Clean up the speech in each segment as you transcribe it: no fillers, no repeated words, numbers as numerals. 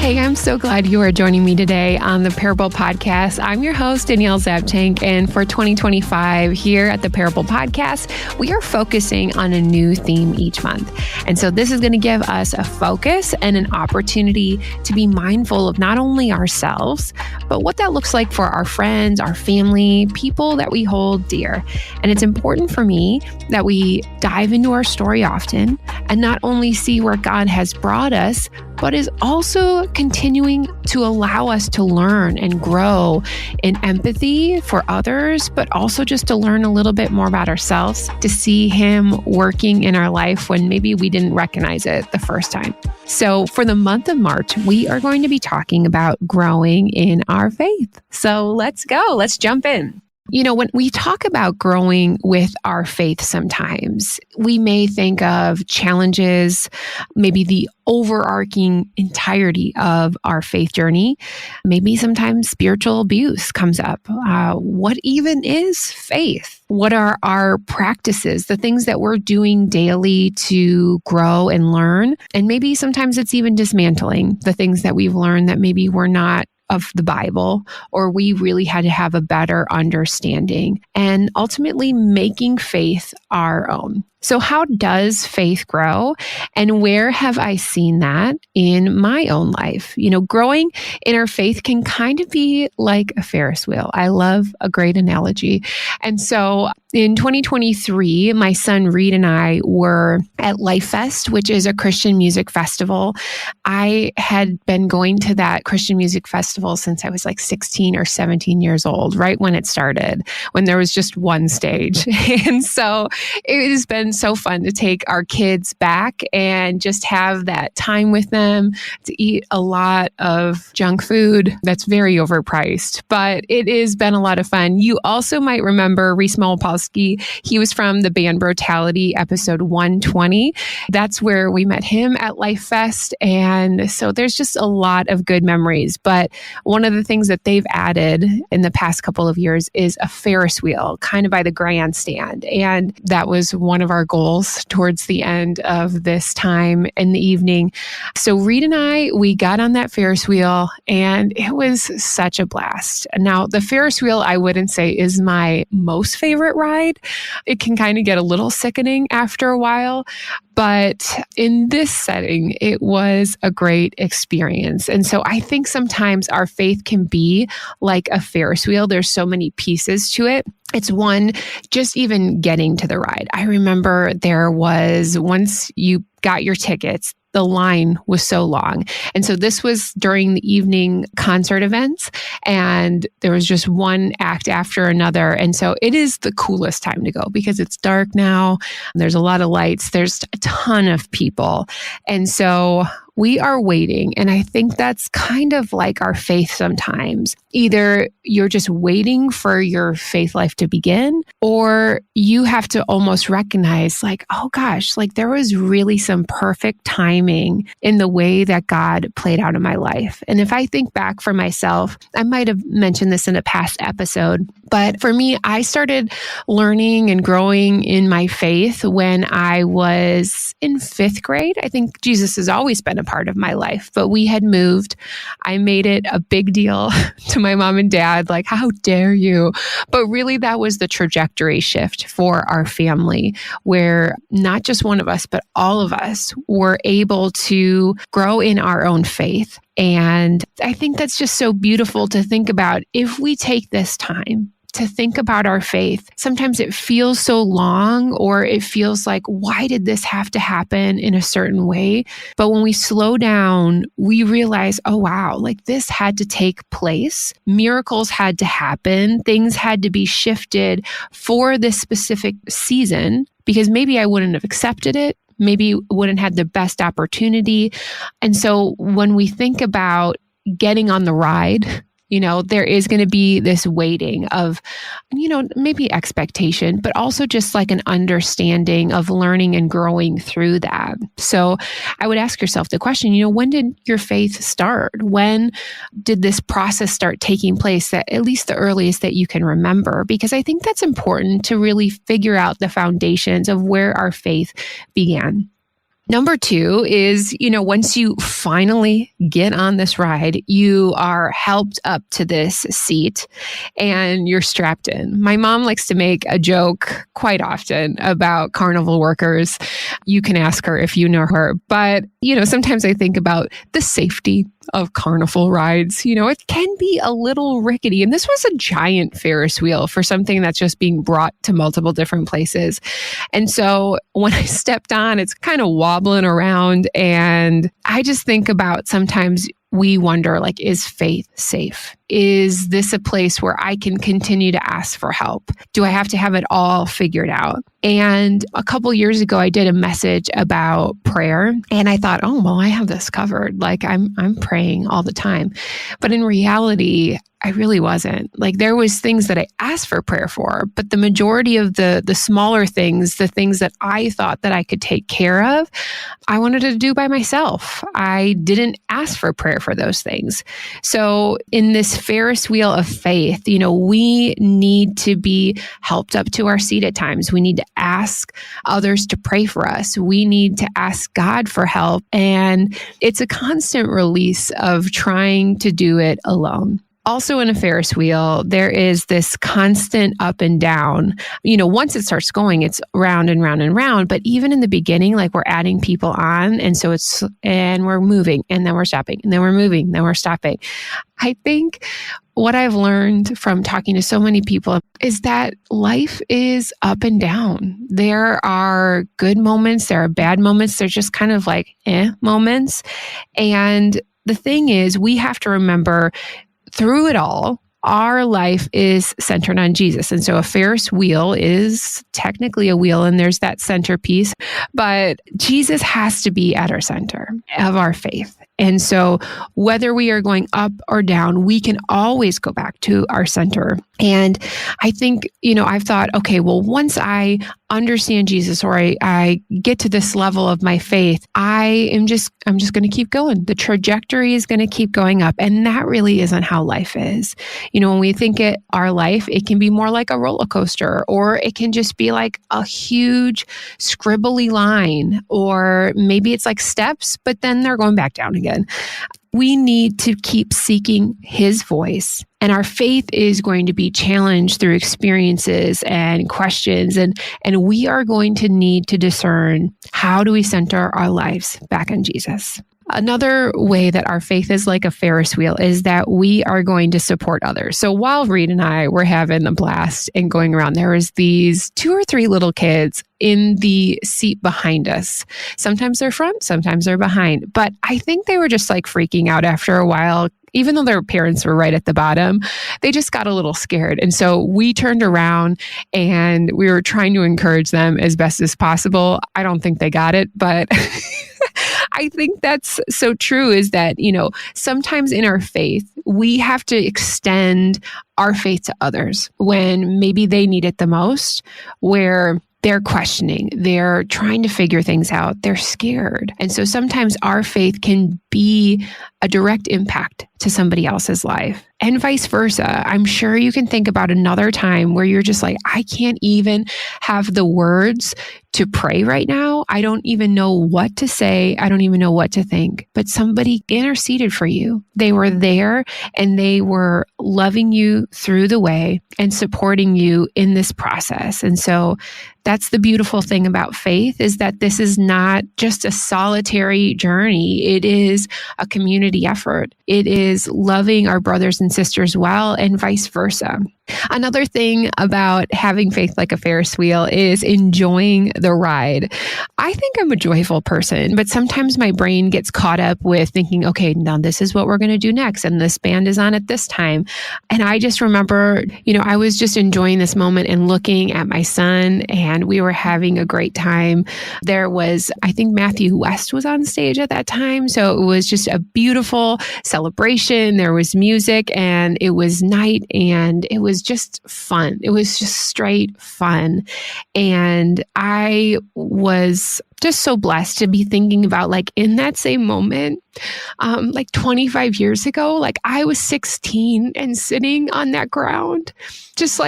Hey, I'm so glad you are joining me today on the Parable Podcast. I'm your host, Danielle Zapchenk, and for 2025 here at the Parable Podcast, we are focusing on a new theme each month. And so this is going to give us a focus and an opportunity to be mindful of not only ourselves, but what that looks like for our friends, our family, people that we hold dear. And it's important for me that we dive into our story often and not only see where God has brought us, but is also continuing to allow us to learn and grow in empathy for others, but also just to learn a little bit more about ourselves, to see Him working in our life when maybe we didn't recognize it the first time. So for the month of March, we are going to be talking about growing in our faith. So let's go. Let's jump in. You know, when we talk about growing with our faith sometimes, we may think of challenges, maybe the overarching entirety of our faith journey. Maybe sometimes spiritual abuse comes up. What even is faith? What are our practices, the things that we're doing daily to grow and learn? And maybe sometimes it's even dismantling the things that we've learned that maybe we're not of the Bible, or we really had to have a better understanding, and ultimately making faith our own. So how does faith grow? And where have I seen that in my own life? You know, growing in our faith can kind of be like a Ferris wheel. I love a great analogy. And so in 2023, my son Reed and I were at Life Fest, which is a Christian music festival. I had been going to that Christian music festival since I was like 16 or 17 years old, right when it started, when there was just one stage. And so it has been so fun to take our kids back and just have that time with them, to eat a lot of junk food that's very overpriced, but it has been a lot of fun. You also might remember Reese Malopolsky. He was from the band Brutality episode 120. That's where we met him at Life Fest. And so there's just a lot of good memories. But one of the things that they've added in the past couple of years is a Ferris wheel kind of by the grandstand. And that was one of our goals towards the end of this time in the evening. So Reed and I, we got on that Ferris wheel and it was such a blast. Now, the Ferris wheel, I wouldn't say is my most favorite ride. It can kind of get a little sickening after a while. But in this setting, it was a great experience. And so I think sometimes our faith can be like a Ferris wheel. There's so many pieces to it. It's one, just even getting to the ride. I remember there was, once you got your tickets, the line was so long. And so this was during the evening concert events, and there was just one act after another. And so it is the coolest time to go because it's dark now. There's a lot of lights. There's a ton of people. And so we are waiting. And I think that's kind of like our faith sometimes. Either you're just waiting for your faith life to begin, or you have to almost recognize like, oh gosh, like there was really some perfect timing in the way that God played out in my life. And if I think back for myself, I might have mentioned this in a past episode, but for me, I started learning and growing in my faith when I was in 5th grade. I think Jesus has always been a part of my life, but we had moved. I made it a big deal to my mom and dad, like, how dare you? But really, that was the trajectory shift for our family, where not just one of us, but all of us were able to grow in our own faith. And I think that's just so beautiful to think about. If we take this time to think about our faith, sometimes it feels so long, or it feels like, why did this have to happen in a certain way? But when we slow down, we realize, oh, wow, like this had to take place. Miracles had to happen. Things had to be shifted for this specific season, because maybe I wouldn't have accepted it. Maybe wouldn't have the best opportunity. And so when we think about getting on the ride, you know, there is going to be this waiting of, you know, maybe expectation, but also just like an understanding of learning and growing through that. So I would ask yourself the question, you know, when did your faith start? When did this process start taking place, that at least the earliest that you can remember? Because I think that's important to really figure out the foundations of where our faith began. Number two is, once you finally get on this ride, you are helped up to this seat and you're strapped in. My mom likes to make a joke quite often about carnival workers. You can ask her if you know her. But, sometimes I think about the safety of carnival rides. It can be a little rickety. And this was a giant Ferris wheel for something that's just being brought to multiple different places. And so when I stepped on, it's kind of wobbling around. And I just think about sometimes we wonder, is faith safe? Is this a place where I can continue to ask for help? Do I have to have it all figured out? And a couple years ago, I did a message about prayer, and I thought, oh, well, I have this covered. I'm praying all the time. But in reality, I really wasn't. There was things that I asked for prayer for, but the majority of the smaller things, the things that I thought that I could take care of, I wanted to do by myself. I didn't ask for prayer for those things. So in this Ferris wheel of faith, we need to be helped up to our seat at times. We need to ask others to pray for us. We need to ask God for help. And it's a constant release of trying to do it alone. Also in a Ferris wheel, there is this constant up and down. Once it starts going, it's round and round and round. But even in the beginning, we're adding people on. And so and we're moving and then we're stopping and then we're moving, then we're stopping. I think what I've learned from talking to so many people is that life is up and down. There are good moments, there are bad moments. They're just kind of moments. And the thing is, we have to remember through it all, our life is centered on Jesus. And so a Ferris wheel is technically a wheel and there's that centerpiece, but Jesus has to be at our center of our faith. And so whether we are going up or down, we can always go back to our center. And I think, I've thought, okay, well, once I understand Jesus or I get to this level of my faith, I'm just going to keep going. The trajectory is going to keep going up. And that really isn't how life is. When we think our life, it can be more like a roller coaster, or it can just be like a huge scribbly line, or maybe it's like steps, but then they're going back down again. We need to keep seeking His voice, and our faith is going to be challenged through experiences and questions, and we are going to need to discern, how do we center our lives back on Jesus? Another way that our faith is like a Ferris wheel is that we are going to support others. So while Reed and I were having a blast and going around, there was these 2 or 3 little kids in the seat behind us. Sometimes they're front, sometimes they're behind. But I think they were just freaking out after a while. Even though their parents were right at the bottom, they just got a little scared. And so we turned around and we were trying to encourage them as best as possible. I don't think they got it, but I think that's so true, is that, sometimes in our faith, we have to extend our faith to others when maybe they need it the most, where they're questioning, they're trying to figure things out, they're scared. And so sometimes our faith can be a direct impact to somebody else's life, and vice versa. I'm sure you can think about another time where you're just I can't even have the words to pray right now. I don't even know what to say. I don't even know what to think. But somebody interceded for you. They were there and they were loving you through the way and supporting you in this process. And so that's the beautiful thing about faith, is that this is not just a solitary journey. It is a community effort. It is loving our brothers and sisters well, and vice versa. Another thing about having faith like a Ferris wheel is enjoying the ride. I think I'm a joyful person, but sometimes my brain gets caught up with thinking, okay, now this is what we're going to do next, and this band is on at this time. And I just remember, I was just enjoying this moment and looking at my son, and we were having a great time. There was, I think Matthew West was on stage at that time. So it was just a beautiful celebration. There was music and it was night, and it was just fun. It was just straight fun. And I was just so blessed to be thinking about, in that same moment, 25 years ago, I was 16 and sitting on that ground, just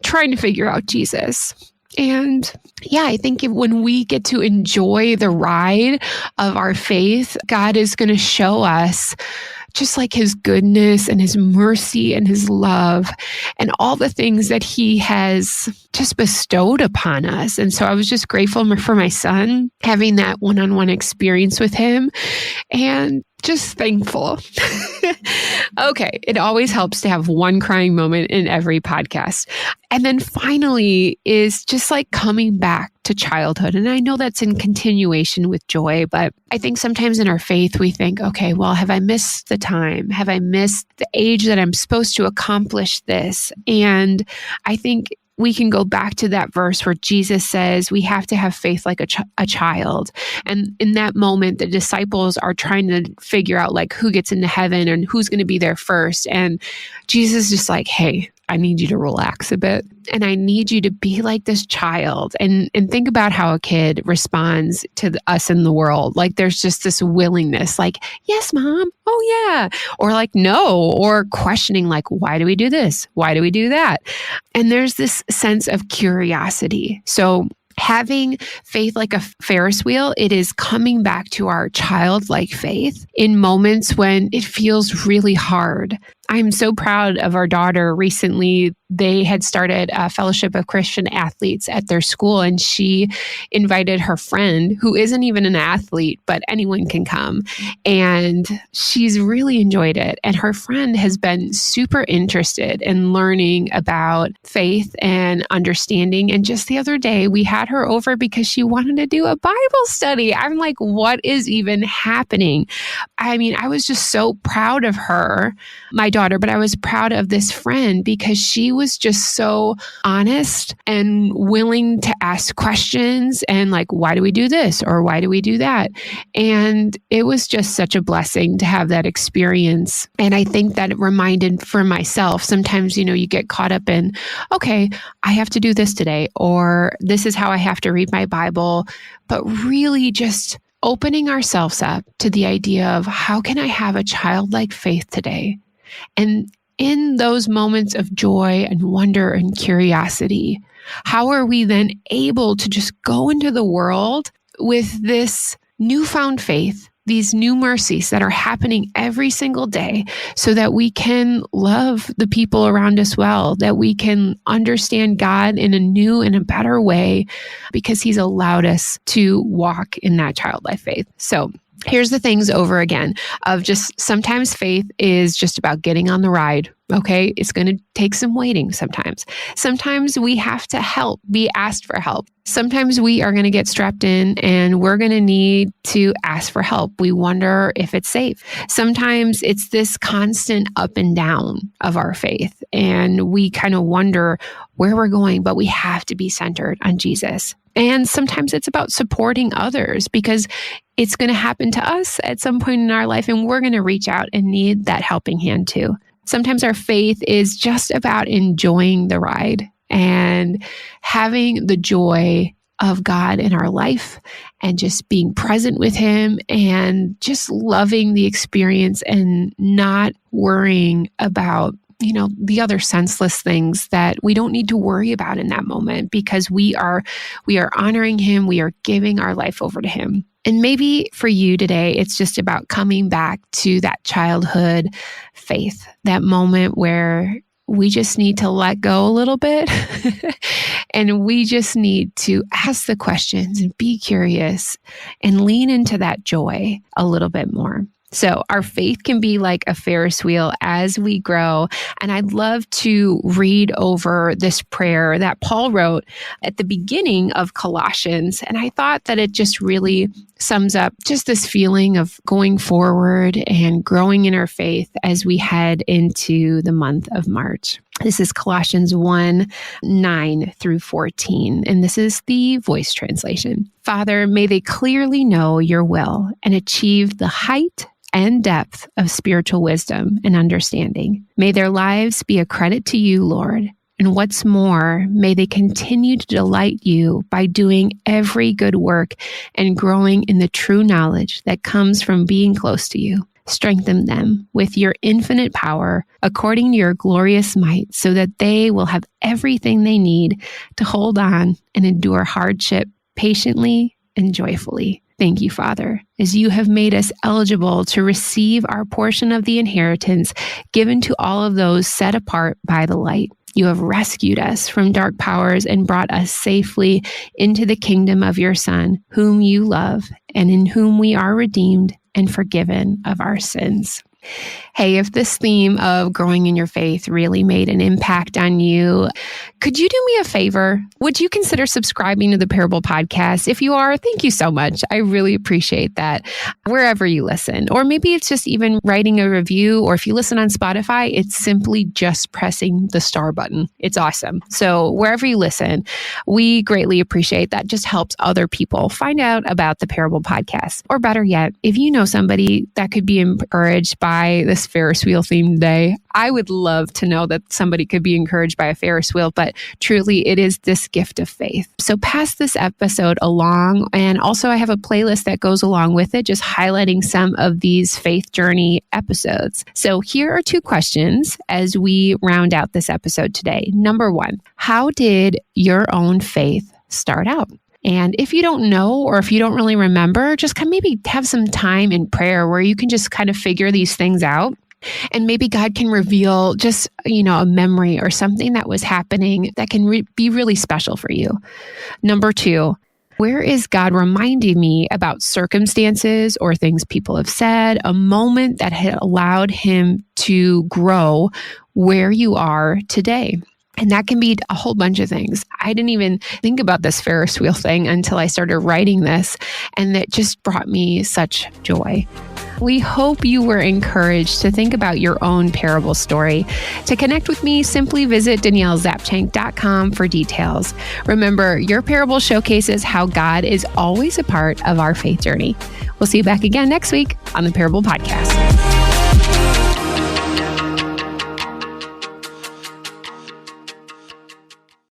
trying to figure out Jesus. And yeah, I think when we get to enjoy the ride of our faith, God is going to show us just like his goodness and his mercy and his love and all the things that he has just bestowed upon us. And so I was just grateful for my son, having that one-on-one experience with him, and just thankful. Okay, it always helps to have one crying moment in every podcast. And then finally is just like coming back to childhood. And I know that's in continuation with joy, but I think sometimes in our faith, we think, okay, well, have I missed the time? Have I missed the age that I'm supposed to accomplish this? And I think we can go back to that verse where Jesus says we have to have faith like a child. And in that moment, the disciples are trying to figure out like who gets into heaven and who's going to be there first. And Jesus is just like, hey, I need you to relax a bit. And I need you to be like this child and think about how a kid responds to us in the world. Like there's just this willingness, like, yes, mom. Oh yeah. Or like, no, or questioning like, why do we do this? Why do we do that? And there's this sense of curiosity. So having faith like a Ferris wheel, it is coming back to our childlike faith in moments when it feels really hard. I'm so proud of our daughter. Recently, they had started a Fellowship of Christian Athletes at their school, and she invited her friend, who isn't even an athlete, but anyone can come. And she's really enjoyed it. And her friend has been super interested in learning about faith and understanding. And just the other day, we had her over because she wanted to do a Bible study. I'm like, what is even happening? I mean, I was just so proud of her, my daughter, but I was proud of this friend because she was just so honest and willing to ask questions and like, why do we do this? Or why do we do that? And it was just such a blessing to have that experience. And I think that it reminded for myself, sometimes, you get caught up in, okay, I have to do this today, or this is how I have to read my Bible, but really just opening ourselves up to the idea of how can I have a childlike faith today? And in those moments of joy and wonder and curiosity, how are we then able to just go into the world with this newfound faith, these new mercies that are happening every single day so that we can love the people around us well, that we can understand God in a new and a better way because he's allowed us to walk in that childlike faith. So here's the things over again of just sometimes faith is just about getting on the ride. Okay. It's going to take some waiting sometimes. Sometimes we have to be asked for help. Sometimes we are going to get strapped in and we're going to need to ask for help. We wonder if it's safe. Sometimes it's this constant up and down of our faith and we kind of wonder where we're going, but we have to be centered on Jesus. And sometimes it's about supporting others because it's going to happen to us at some point in our life and we're going to reach out and need that helping hand too. Sometimes our faith is just about enjoying the ride and having the joy of God in our life and just being present with him and just loving the experience and not worrying about the other senseless things that we don't need to worry about in that moment because we are honoring him. We are giving our life over to him. And maybe for you today, it's just about coming back to that childhood faith, that moment where we just need to let go a little bit and we just need to ask the questions and be curious and lean into that joy a little bit more. So our faith can be like a Ferris wheel as we grow. And I'd love to read over this prayer that Paul wrote at the beginning of Colossians. And I thought that it just really sums up just this feeling of going forward and growing in our faith as we head into the month of March. This is Colossians 1:9-14, and this is the Voice translation. Father, may they clearly know your will and achieve the height and depth of spiritual wisdom and understanding. May their lives be a credit to you, Lord. And what's more, may they continue to delight you by doing every good work and growing in the true knowledge that comes from being close to you. Strengthen them with your infinite power according to your glorious might, so that they will have everything they need to hold on and endure hardship patiently and joyfully. Thank you, Father, as you have made us eligible to receive our portion of the inheritance given to all of those set apart by the light. You have rescued us from dark powers and brought us safely into the kingdom of your Son, whom you love, and in whom we are redeemed and forgiven of our sins. Hey, if this theme of growing in your faith really made an impact on you, could you do me a favor? Would you consider subscribing to the Parable Podcast? If you are, thank you so much. I really appreciate that wherever you listen. Or maybe it's just even writing a review, or if you listen on Spotify, it's simply just pressing the star button. It's awesome. So wherever you listen, we greatly appreciate that. Just helps other people find out about the Parable Podcast. Or better yet, if you know somebody that could be encouraged by this Ferris wheel themed day, I would love to know that somebody could be encouraged by a Ferris wheel, but truly it is this gift of faith. So pass this episode along. And also I have a playlist that goes along with it, just highlighting some of these faith journey episodes. So here are 2 questions as we round out this episode today. Number 1, how did your own faith start out? And if you don't know, or if you don't really remember, just maybe have some time in prayer where you can just kind of figure these things out. And maybe God can reveal just, a memory or something that was happening that can be really special for you. Number 2, where is God reminding me about circumstances or things people have said, a moment that had allowed him to grow where you are today? And that can be a whole bunch of things. I didn't even think about this Ferris wheel thing until I started writing this, and it just brought me such joy. We hope you were encouraged to think about your own parable story. To connect with me, simply visit DanielleZapchenk.com for details. Remember, your parable showcases how God is always a part of our faith journey. We'll see you back again next week on the Parable Podcast.